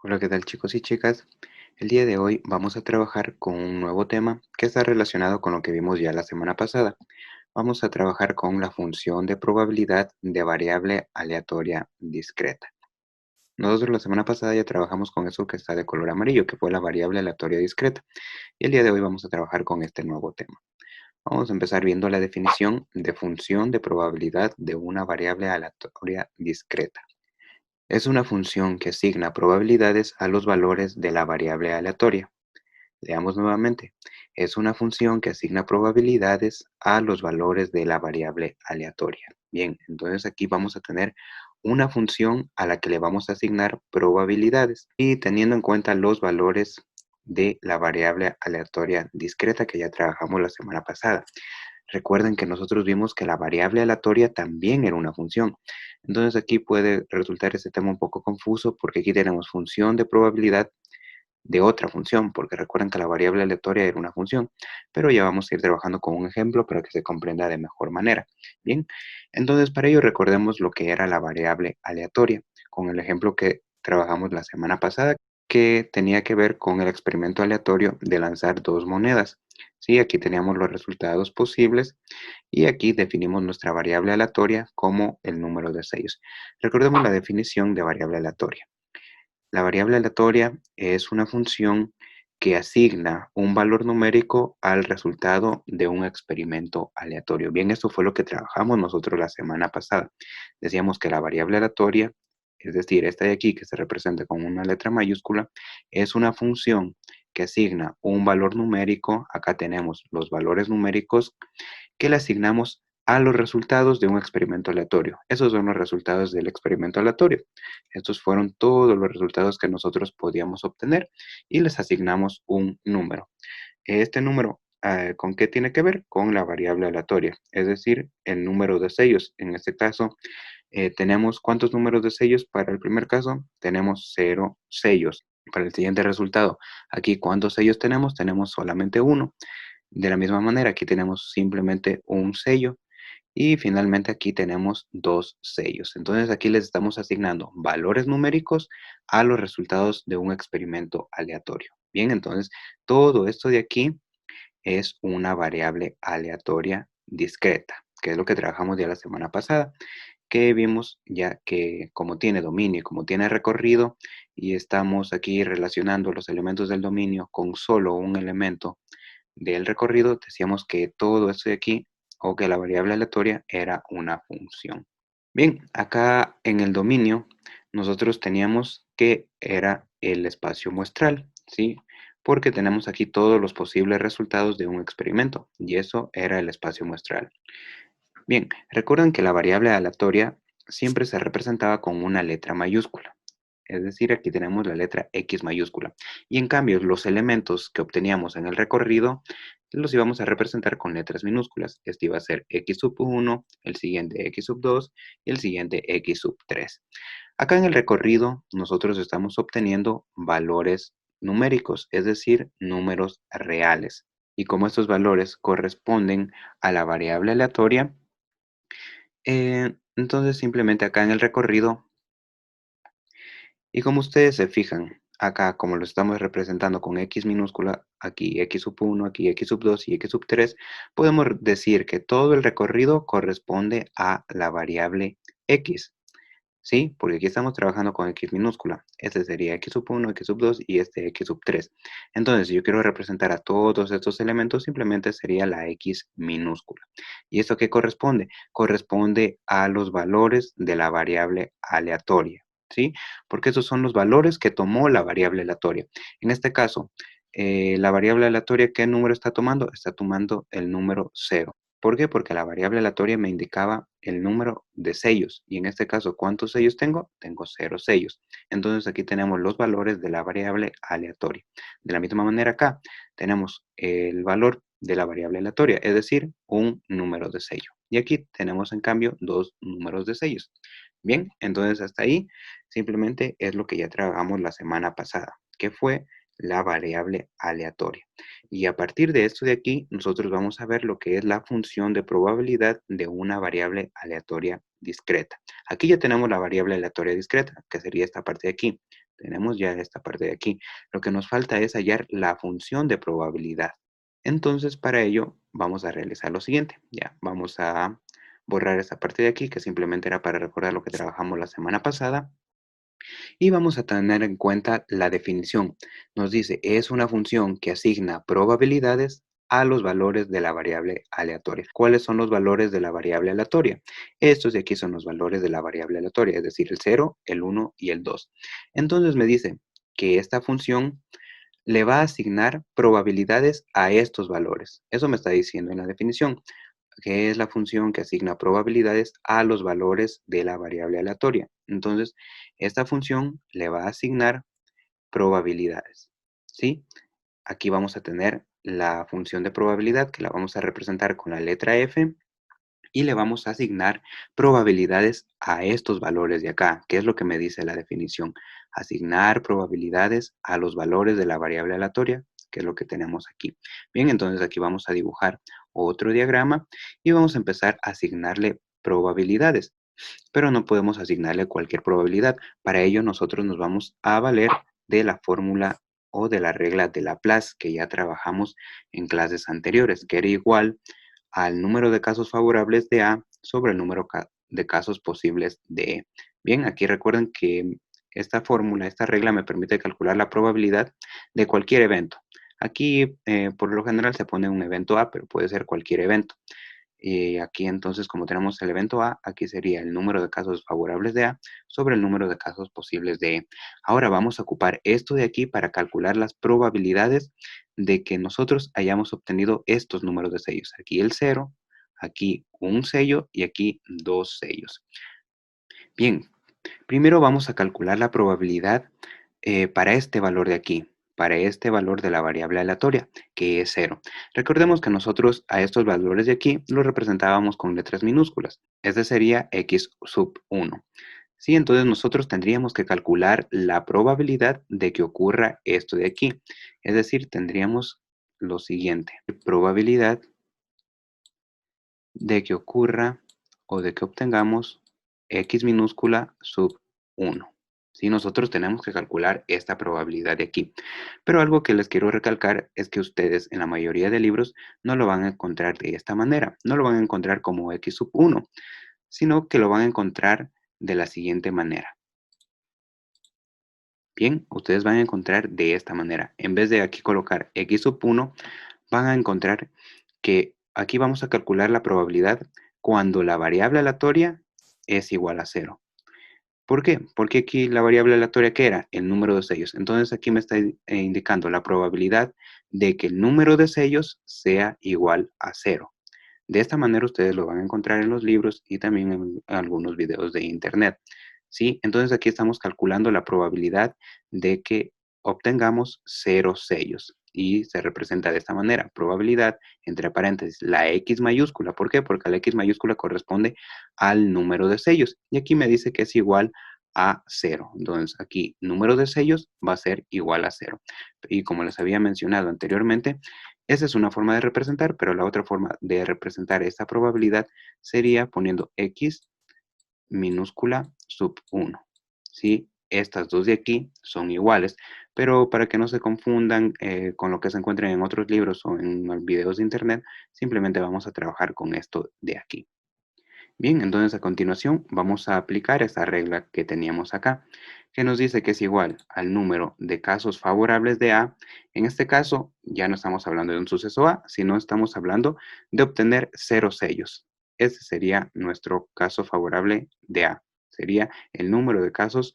Hola, ¿qué tal chicos y chicas? El día de hoy vamos a trabajar con un nuevo tema que está relacionado con lo que vimos ya la semana pasada. Vamos a trabajar con la función de probabilidad de variable aleatoria discreta. Nosotros la semana pasada ya trabajamos con eso que está de color amarillo, que fue la variable aleatoria discreta. Y el día de hoy vamos a trabajar con este nuevo tema. Vamos a empezar viendo la definición de función de probabilidad de una variable aleatoria discreta. Es una función que asigna probabilidades a los valores de la variable aleatoria. Leamos nuevamente. Es una función que asigna probabilidades a los valores de la variable aleatoria. Bien, entonces aquí vamos a tener una función a la que le vamos a asignar probabilidades y teniendo en cuenta los valores de la variable aleatoria discreta que ya trabajamos la semana pasada. Recuerden que nosotros vimos que la variable aleatoria también era una función. Entonces aquí puede resultar este tema un poco confuso porque aquí tenemos función de probabilidad de otra función, porque recuerden que la variable aleatoria era una función, pero ya vamos a ir trabajando con un ejemplo para que se comprenda de mejor manera. Bien, entonces para ello recordemos lo que era la variable aleatoria, con el ejemplo que trabajamos la semana pasada, que tenía que ver con el experimento aleatorio de lanzar dos monedas. Sí, aquí teníamos los resultados posibles y aquí definimos nuestra variable aleatoria como el número de sellos. Recordemos la definición de variable aleatoria. La variable aleatoria es una función que asigna un valor numérico al resultado de un experimento aleatorio. Bien, esto fue lo que trabajamos nosotros la semana pasada. Decíamos que la variable aleatoria, es decir, esta de aquí que se representa con una letra mayúscula, es una función que asigna un valor numérico. Acá tenemos los valores numéricos que le asignamos a los resultados de un experimento aleatorio. Esos son los resultados del experimento aleatorio. Estos fueron todos los resultados que nosotros podíamos obtener y les asignamos un número. Este número, ¿con qué tiene que ver? Con la variable aleatoria, es decir, el número de sellos. En este caso, tenemos ¿cuántos números de sellos? Para el primer caso, tenemos 0 sellos. Para el siguiente resultado, aquí ¿cuántos sellos tenemos? Tenemos solamente uno. De la misma manera, aquí tenemos simplemente un sello y finalmente aquí tenemos dos sellos. Entonces aquí les estamos asignando valores numéricos a los resultados de un experimento aleatorio. Bien, entonces todo esto de aquí es una variable aleatoria discreta, que es lo que trabajamos ya la semana pasada, que vimos ya que como tiene dominio y como tiene recorrido y estamos aquí relacionando los elementos del dominio con solo un elemento del recorrido, decíamos que todo esto de aquí, o que la variable aleatoria era una función. Bien, acá en el dominio, nosotros teníamos que era el espacio muestral, ¿sí? Porque tenemos aquí todos los posibles resultados de un experimento, y eso era el espacio muestral. Bien, recuerden que la variable aleatoria siempre se representaba con una letra mayúscula. Es decir, aquí tenemos la letra X mayúscula. Y en cambio, los elementos que obteníamos en el recorrido los íbamos a representar con letras minúsculas. Este iba a ser X sub 1, el siguiente X sub 2 y el siguiente X sub 3. Acá en el recorrido nosotros estamos obteniendo valores numéricos, es decir, números reales. Y como estos valores corresponden a la variable aleatoria, entonces simplemente acá en el recorrido y como ustedes se fijan, acá como lo estamos representando con X minúscula, aquí X sub 1, aquí X sub 2 y X sub 3, podemos decir que todo el recorrido corresponde a la variable X, ¿sí? Porque aquí estamos trabajando con X minúscula. Este sería X sub 1, X sub 2 y este X sub 3. Entonces, si yo quiero representar a todos estos elementos, simplemente sería la X minúscula. ¿Y esto qué corresponde? Corresponde a los valores de la variable aleatoria. ¿Sí? Porque esos son los valores que tomó la variable aleatoria. En este caso, la variable aleatoria, ¿qué número está tomando? Está tomando el número 0. ¿Por qué? Porque la variable aleatoria me indicaba el número de sellos. Y en este caso, ¿cuántos sellos tengo? Tengo 0 sellos. Entonces aquí tenemos los valores de la variable aleatoria. De la misma manera acá, tenemos el valor de la variable aleatoria, es decir, un número de sello. Y aquí tenemos en cambio dos números de sellos. Bien, entonces hasta ahí simplemente es lo que ya trabajamos la semana pasada, que fue la variable aleatoria. Y a partir de esto de aquí, nosotros vamos a ver lo que es la función de probabilidad de una variable aleatoria discreta. Aquí ya tenemos la variable aleatoria discreta, que sería esta parte de aquí. Tenemos ya esta parte de aquí. Lo que nos falta es hallar la función de probabilidad. Entonces, para ello, vamos a realizar lo siguiente. Ya, vamos a borrar esta parte de aquí, que simplemente era para recordar lo que trabajamos la semana pasada. Y vamos a tener en cuenta la definición. Nos dice, es una función que asigna probabilidades a los valores de la variable aleatoria. ¿Cuáles son los valores de la variable aleatoria? Estos de aquí son los valores de la variable aleatoria, es decir, el 0, el 1 y el 2. Entonces me dice que esta función le va a asignar probabilidades a estos valores. Eso me está diciendo en la definición, que es la función que asigna probabilidades a los valores de la variable aleatoria. Entonces, esta función le va a asignar probabilidades, ¿sí? Aquí vamos a tener la función de probabilidad, que la vamos a representar con la letra F, y le vamos a asignar probabilidades a estos valores de acá, que es lo que me dice la definición. Asignar probabilidades a los valores de la variable aleatoria, que es lo que tenemos aquí. Bien, entonces aquí vamos a dibujar otro diagrama y vamos a empezar a asignarle probabilidades, pero no podemos asignarle cualquier probabilidad. Para ello nosotros nos vamos a valer de la fórmula o de la regla de Laplace que ya trabajamos en clases anteriores, que era igual al número de casos favorables de A sobre el número de casos posibles de E. Bien, aquí recuerden que esta fórmula, esta regla me permite calcular la probabilidad de cualquier evento. Aquí, por lo general, se pone un evento A, pero puede ser cualquier evento. Aquí entonces, como tenemos el evento A, aquí sería el número de casos favorables de A sobre el número de casos posibles de E. Ahora vamos a ocupar esto de aquí para calcular las probabilidades de que nosotros hayamos obtenido estos números de sellos. Aquí el 0, aquí un sello y aquí dos sellos. Bien, primero vamos a calcular la probabilidad para este valor de aquí, para este valor de la variable aleatoria, que es 0. Recordemos que nosotros a estos valores de aquí los representábamos con letras minúsculas. Este sería x sub 1. Sí, entonces nosotros tendríamos que calcular la probabilidad de que ocurra esto de aquí. Es decir, tendríamos lo siguiente. Probabilidad de que ocurra o de que obtengamos x minúscula sub 1. Si nosotros tenemos que calcular esta probabilidad de aquí. Pero algo que les quiero recalcar es que ustedes en la mayoría de libros no lo van a encontrar de esta manera. No lo van a encontrar como x sub 1, sino que lo van a encontrar de la siguiente manera. Bien, ustedes van a encontrar de esta manera. En vez de aquí colocar x sub 1, van a encontrar que aquí vamos a calcular la probabilidad cuando la variable aleatoria es igual a 0. ¿Por qué? Porque aquí la variable aleatoria, ¿qué era? El número de sellos. Entonces aquí me está indicando la probabilidad de que el número de sellos sea igual a 0. De esta manera ustedes lo van a encontrar en los libros y también en algunos videos de internet, ¿sí? Entonces aquí estamos calculando la probabilidad de que obtengamos 0 sellos y se representa de esta manera, probabilidad, entre paréntesis, la X mayúscula. ¿Por qué? Porque la X mayúscula corresponde al número de sellos y aquí me dice que es igual a 0. Entonces aquí número de sellos va a ser igual a 0. Y como les había mencionado anteriormente, esa es una forma de representar, pero la otra forma de representar esta probabilidad sería poniendo x minúscula sub 1. ¿Sí? Estas dos de aquí son iguales, pero para que no se confundan con lo que se encuentren en otros libros o en videos de internet, simplemente vamos a trabajar con esto de aquí. Bien, entonces a continuación vamos a aplicar esta regla que teníamos acá, que nos dice que es igual al número de casos favorables de A. En este caso, ya no estamos hablando de un suceso A, sino estamos hablando de obtener 0 sellos. Ese sería nuestro caso favorable de A. Sería el número de casos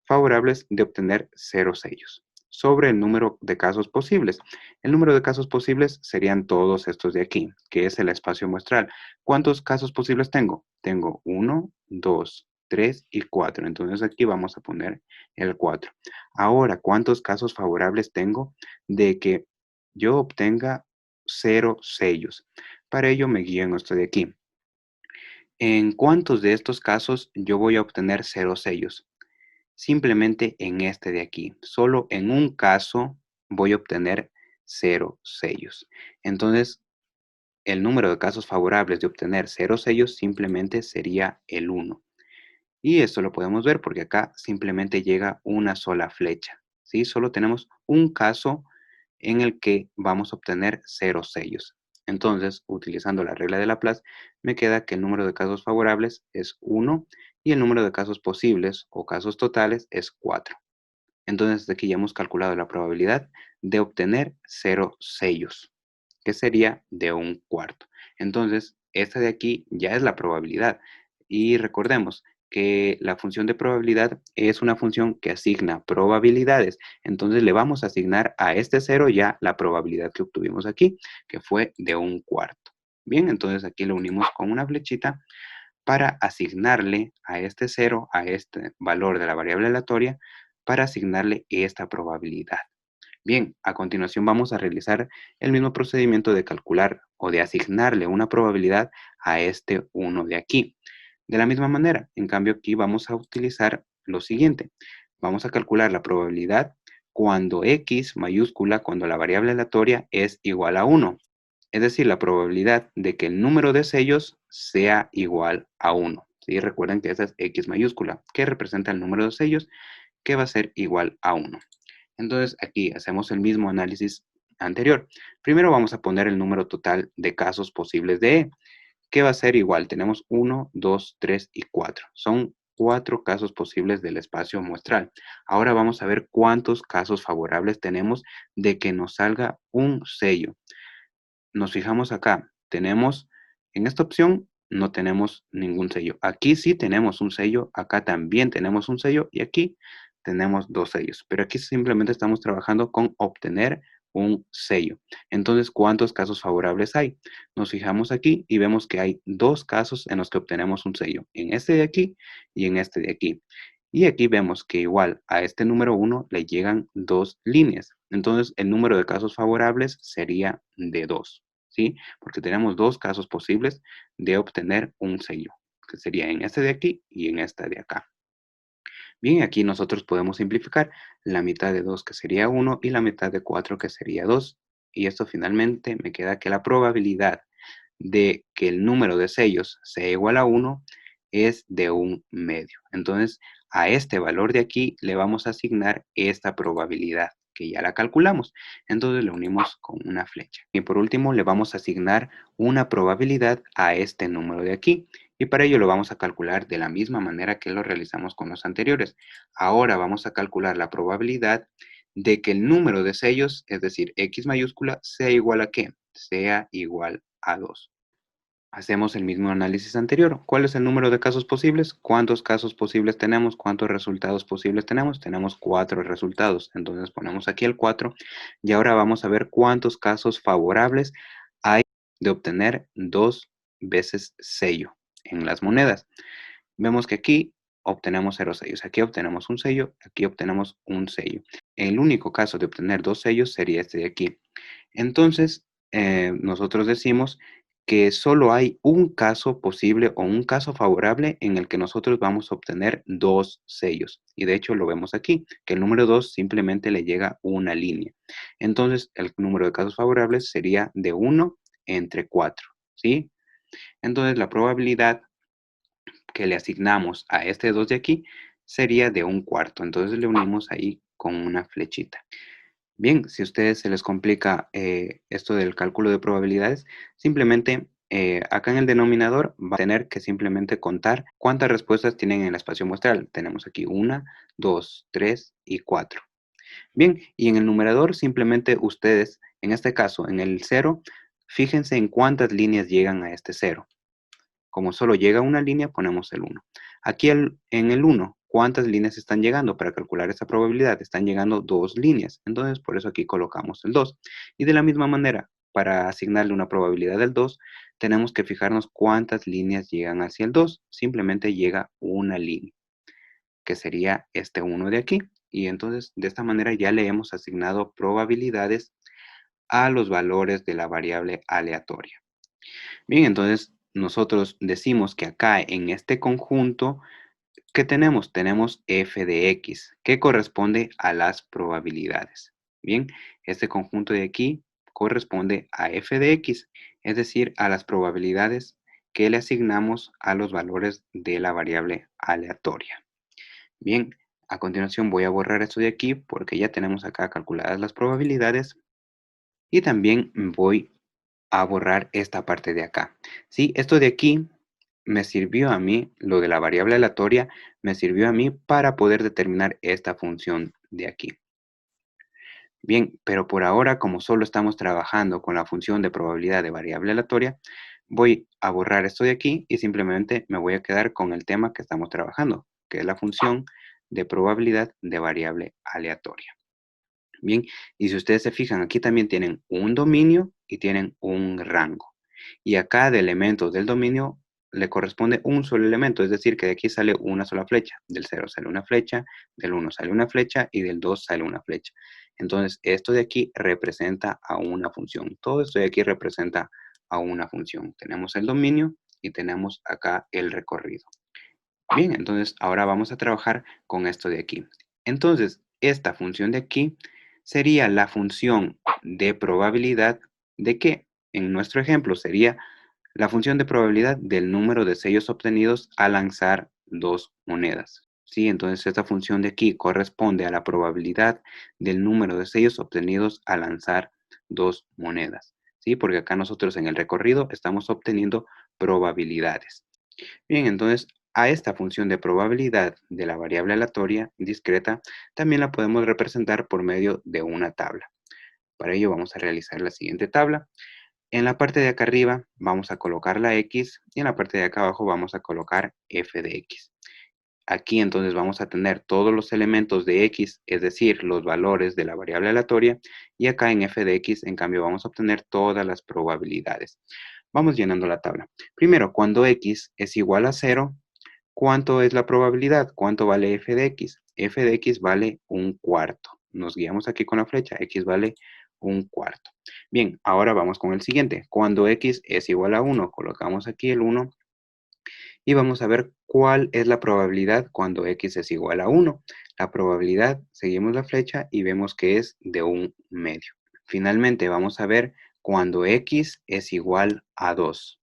favorables de obtener 0 sellos sobre el número de casos posibles. El número de casos posibles serían todos estos de aquí, que es el espacio muestral. ¿Cuántos casos posibles tengo? Tengo 1, 2, 3 y 4. Entonces aquí vamos a poner el 4. Ahora, ¿cuántos casos favorables tengo de que yo obtenga 0 sellos? Para ello me guío en esto de aquí. ¿En cuántos de estos casos yo voy a obtener 0 sellos? Simplemente en este de aquí. Solo en un caso voy a obtener 0 sellos. Entonces, el número de casos favorables de obtener 0 sellos simplemente sería el 1. Y esto lo podemos ver porque acá simplemente llega una sola flecha, ¿sí? Solo tenemos un caso en el que vamos a obtener 0 sellos. Entonces, utilizando la regla de Laplace, me queda que el número de casos favorables es 1 y el número de casos posibles o casos totales es 4. Entonces, aquí ya hemos calculado la probabilidad de obtener 0 sellos, que sería de un cuarto. Entonces, esta de aquí ya es la probabilidad. Y recordemos que la función de probabilidad es una función que asigna probabilidades. Entonces, le vamos a asignar a este cero ya la probabilidad que obtuvimos aquí, que fue de un cuarto. Bien, entonces aquí lo unimos con una flechita para asignarle a este cero, a este valor de la variable aleatoria, para asignarle esta probabilidad. Bien, a continuación vamos a realizar el mismo procedimiento de calcular o de asignarle una probabilidad a este 1 de aquí. De la misma manera, en cambio aquí vamos a utilizar lo siguiente. Vamos a calcular la probabilidad cuando x mayúscula, cuando la variable aleatoria es igual a 1. Es decir, la probabilidad de que el número de sellos sea igual a 1. ¿Sí? Recuerden que esa es x mayúscula, que representa el número de sellos, que va a ser igual a 1. Entonces aquí hacemos el mismo análisis anterior. Primero vamos a poner el número total de casos posibles de E, que va a ser igual. Tenemos 1, 2, 3 y 4. Son 4 casos posibles del espacio muestral. Ahora vamos a ver cuántos casos favorables tenemos de que nos salga un sello. Nos fijamos acá, tenemos, en esta opción no tenemos ningún sello. Aquí sí tenemos un sello, acá también tenemos un sello y aquí tenemos dos sellos. Pero aquí simplemente estamos trabajando con obtener un sello. Entonces, ¿cuántos casos favorables hay? Nos fijamos aquí y vemos que hay dos casos en los que obtenemos un sello. En este de aquí y en este de aquí. Y aquí vemos que igual a este número 1 le llegan dos líneas. Entonces, el número de casos favorables sería de 2, ¿sí? Porque tenemos dos casos posibles de obtener un sello, que sería en este de aquí y en esta de acá. Bien, aquí nosotros podemos simplificar la mitad de 2, que sería 1, y la mitad de 4, que sería 2. Y esto finalmente me queda que la probabilidad de que el número de sellos sea igual a 1 es de un medio. Entonces, a este valor de aquí le vamos a asignar esta probabilidad, que ya la calculamos. Entonces, le unimos con una flecha. Y por último, le vamos a asignar una probabilidad a este número de aquí. Y para ello lo vamos a calcular de la misma manera que lo realizamos con los anteriores. Ahora vamos a calcular la probabilidad de que el número de sellos, es decir, X mayúscula, sea igual a ¿qué? Sea igual a 2. Hacemos el mismo análisis anterior. ¿Cuál es el número de casos posibles? ¿Cuántos casos posibles tenemos? ¿Cuántos resultados posibles tenemos? Tenemos 4 resultados. Entonces ponemos aquí el 4 y ahora vamos a ver cuántos casos favorables hay de obtener dos veces sello en las monedas. Vemos que aquí obtenemos 0 sellos, aquí obtenemos un sello, aquí obtenemos un sello. El único caso de obtener dos sellos sería este de aquí. Entonces, nosotros decimos que solo hay un caso posible o un caso favorable en el que nosotros vamos a obtener dos sellos. Y de hecho lo vemos aquí, que el número 2 simplemente le llega una línea. Entonces, el número de casos favorables sería de 1 entre 4, ¿sí? Entonces, la probabilidad que le asignamos a este 2 de aquí sería de un cuarto. Entonces, le unimos ahí con una flechita. Bien, si a ustedes se les complica esto del cálculo de probabilidades, simplemente acá en el denominador va a tener que simplemente contar cuántas respuestas tienen en el espacio muestral. Tenemos aquí 1, 2, 3 y 4. Bien, y en el numerador simplemente ustedes, en este caso, en el 0, fíjense en cuántas líneas llegan a este 0. Como solo llega una línea, ponemos el 1. Aquí en el 1, ¿cuántas líneas están llegando? Para calcular esta probabilidad, están llegando dos líneas. Entonces, por eso aquí colocamos el 2. Y de la misma manera, para asignarle una probabilidad del 2, tenemos que fijarnos cuántas líneas llegan hacia el 2. Simplemente llega una línea, que sería este 1 de aquí. Y entonces, de esta manera ya le hemos asignado probabilidades a los valores de la variable aleatoria. Bien, entonces nosotros decimos que acá en este conjunto, ¿qué tenemos? Tenemos f de x, que corresponde a las probabilidades. Bien, este conjunto de aquí corresponde a f de x, es decir, a las probabilidades que le asignamos a los valores de la variable aleatoria. Bien, a continuación voy a borrar esto de aquí porque ya tenemos acá calculadas las probabilidades y también voy a borrar esta parte de acá. ¿Sí? Esto de aquí me sirvió a mí, lo de la variable aleatoria, me sirvió a mí para poder determinar esta función de aquí. Bien, pero por ahora, como solo estamos trabajando con la función de probabilidad de variable aleatoria, voy a borrar esto de aquí y simplemente me voy a quedar con el tema que estamos trabajando, que es la función de probabilidad de variable aleatoria. Bien, y si ustedes se fijan, aquí también tienen un dominio y tienen un rango. Y a cada elemento del dominio le corresponde un solo elemento, es decir, que de aquí sale una sola flecha. Del 0 sale una flecha, del 1 sale una flecha y del 2 sale una flecha. Entonces, esto de aquí representa a una función. Todo esto de aquí representa a una función. Tenemos el dominio y tenemos acá el recorrido. Bien, entonces ahora vamos a trabajar con esto de aquí. Entonces, esta función de aquí sería la función de probabilidad de que, en nuestro ejemplo, sería la función de probabilidad del número de sellos obtenidos al lanzar dos monedas. ¿Sí? Entonces, esta función de aquí corresponde a la probabilidad del número de sellos obtenidos al lanzar dos monedas. ¿Sí? Porque acá nosotros en el recorrido estamos obteniendo probabilidades. Bien, entonces a esta función de probabilidad de la variable aleatoria discreta también la podemos representar por medio de una tabla. Para ello vamos a realizar la siguiente tabla. En la parte de acá arriba vamos a colocar la x y en la parte de acá abajo vamos a colocar f de x. Aquí entonces vamos a tener todos los elementos de x, es decir, los valores de la variable aleatoria, y acá en f de x, en cambio, vamos a obtener todas las probabilidades. Vamos llenando la tabla. Primero, cuando x es igual a 0, ¿cuánto es la probabilidad? ¿Cuánto vale f de x? F de x vale un cuarto. Nos guiamos aquí con la flecha, x vale un cuarto. Bien, ahora vamos con el siguiente. Cuando x es igual a 1, colocamos aquí el 1 y vamos a ver cuál es la probabilidad cuando x es igual a 1. La probabilidad, seguimos la flecha y vemos que es de un medio. Finalmente vamos a ver cuando x es igual a 2.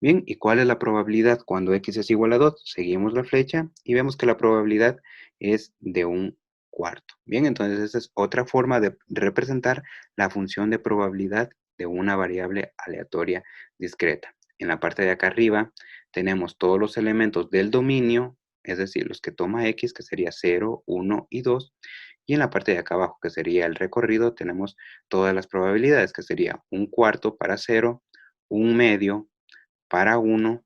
Bien, ¿y cuál es la probabilidad cuando x es igual a 2? Seguimos la flecha y vemos que la probabilidad es de un cuarto. Bien, entonces esa es otra forma de representar la función de probabilidad de una variable aleatoria discreta. En la parte de acá arriba tenemos todos los elementos del dominio, es decir, los que toma x, que sería 0, 1 y 2. Y en la parte de acá abajo, que sería el recorrido, tenemos todas las probabilidades, que sería un cuarto para 0, un medio para 1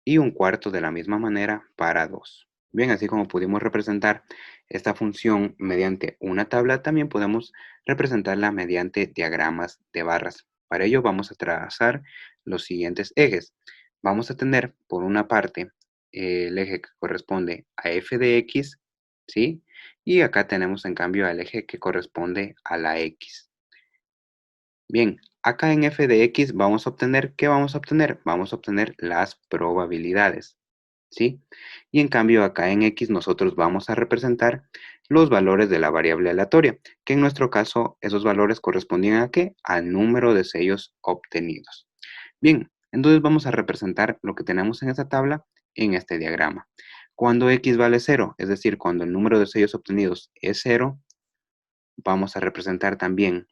y un cuarto de la misma manera para 2. Bien, así como pudimos representar esta función mediante una tabla, también podemos representarla mediante diagramas de barras. Para ello vamos a trazar los siguientes ejes. Vamos a tener por una parte el eje que corresponde a f de x, ¿sí? Y acá tenemos en cambio el eje que corresponde a la x. Bien, acá en f de x vamos a obtener, ¿qué vamos a obtener? Vamos a obtener las probabilidades, ¿sí? Y en cambio acá en x nosotros vamos a representar los valores de la variable aleatoria, que en nuestro caso esos valores correspondían ¿a qué? Al número de sellos obtenidos. Bien, entonces vamos a representar lo que tenemos en esta tabla en este diagrama. Cuando x vale 0, es decir, cuando el número de sellos obtenidos es 0, vamos a representar también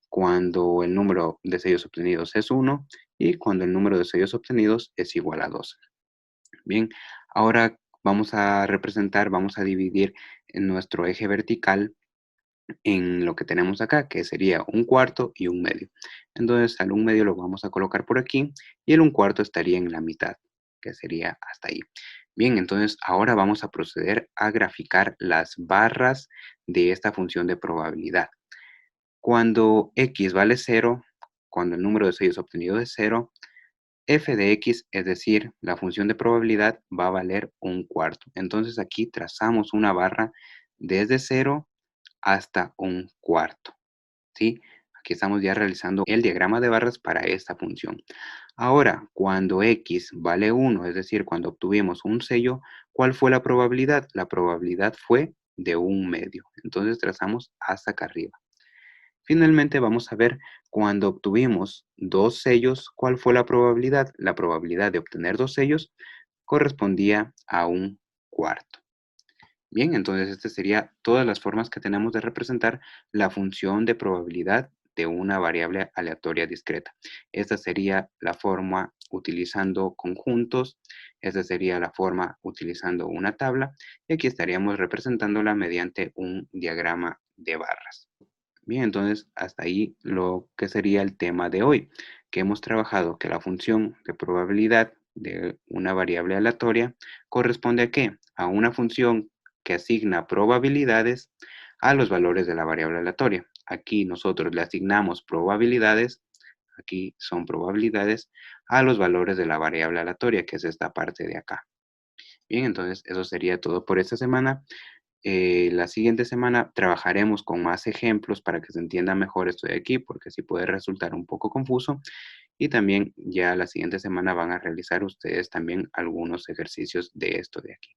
cuando el número de sellos obtenidos es 1 y cuando el número de sellos obtenidos es igual a 2. Bien, ahora vamos a representar, vamos a dividir en nuestro eje vertical en lo que tenemos acá, que sería un cuarto y un medio. Entonces, al un medio lo vamos a colocar por aquí y el un cuarto estaría en la mitad, que sería hasta ahí. Bien, entonces ahora vamos a proceder a graficar las barras de esta función de probabilidad. Cuando x vale 0, cuando el número de sellos obtenidos es 0, f de x, es decir, la función de probabilidad, va a valer un cuarto. Entonces aquí trazamos una barra desde 0 hasta un cuarto, ¿sí? Aquí estamos ya realizando el diagrama de barras para esta función. Ahora, cuando x vale 1, es decir, cuando obtuvimos un sello, ¿cuál fue la probabilidad? La probabilidad fue de un medio. Entonces trazamos hasta acá arriba. Finalmente, vamos a ver cuando obtuvimos dos sellos, ¿cuál fue la probabilidad? La probabilidad de obtener dos sellos correspondía a un cuarto. Bien, entonces estas serían todas las formas que tenemos de representar la función de probabilidad de una variable aleatoria discreta. Esta sería la forma utilizando conjuntos, esta sería la forma utilizando una tabla y aquí estaríamos representándola mediante un diagrama de barras. Bien, entonces hasta ahí lo que sería el tema de hoy, que hemos trabajado que la función de probabilidad de una variable aleatoria corresponde a qué? A una función que asigna probabilidades a los valores de la variable aleatoria. Aquí nosotros le asignamos probabilidades, aquí son probabilidades, a los valores de la variable aleatoria, que es esta parte de acá. Bien, entonces eso sería todo por esta semana. La siguiente semana trabajaremos con más ejemplos para que se entienda mejor esto de aquí, porque sí puede resultar un poco confuso. Y también ya la siguiente semana van a realizar ustedes también algunos ejercicios de esto de aquí.